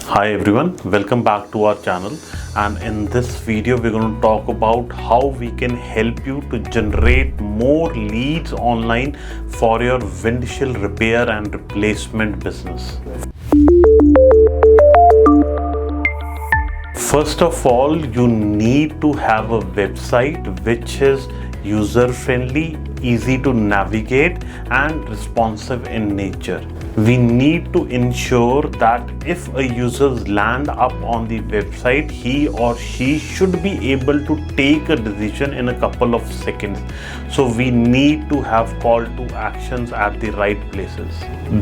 Hi everyone, welcome back to our channel, and in this video we're going to talk about how we can help you to generate more leads online for your windshield repair and replacement business. First of all, you need to have a website which is user-friendly, easy to navigate and responsive in nature. We need to ensure that if a user land up on the website, he or she should be able to take a decision in a couple of seconds. So we need to have call to actions at the right places.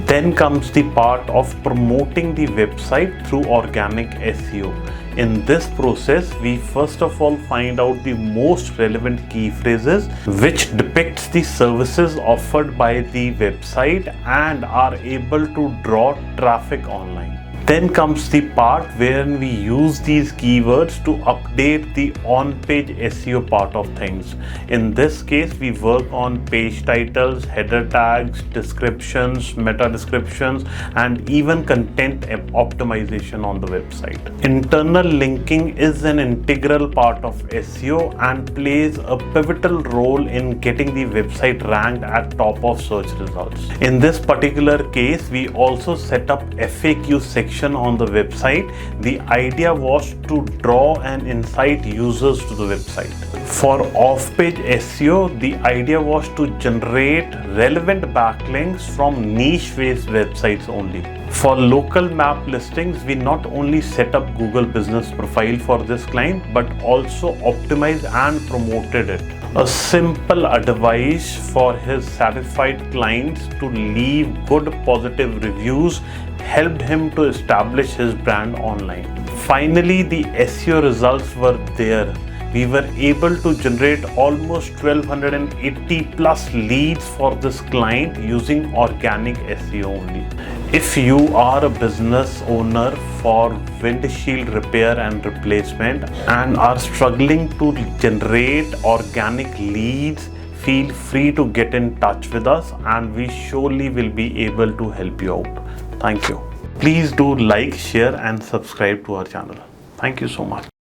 Then comes the part of promoting the website through organic SEO. In this process, we first of all find out the most relevant key phrases which depicts the services offered by the website and are able to draw traffic online. Then comes the part wherein we use these keywords to update the on-page SEO part of things. In this case, we work on page titles, header tags, descriptions, meta descriptions, and even content optimization on the website. Internal linking is an integral part of SEO and plays a pivotal role in getting the website ranked at top of search results. In this particular case, we also set up FAQ section on the website. The idea was to draw and incite users to the website. For off-page SEO, the idea was to generate relevant backlinks from niche-based websites only. For local map listings, we not only set up Google Business Profile for this client, but also optimized and promoted it. A simple advice for his satisfied clients to leave good positive reviews helped him to establish his brand online. Finally, the SEO results were there. We were able to generate almost 1280 plus leads for this client using organic SEO only. If you are a business owner for windshield repair and replacement and are struggling to generate organic leads, feel free to get in touch with us and we surely will be able to help you out. Thank you. Please do like, share and subscribe to our channel. Thank you so much.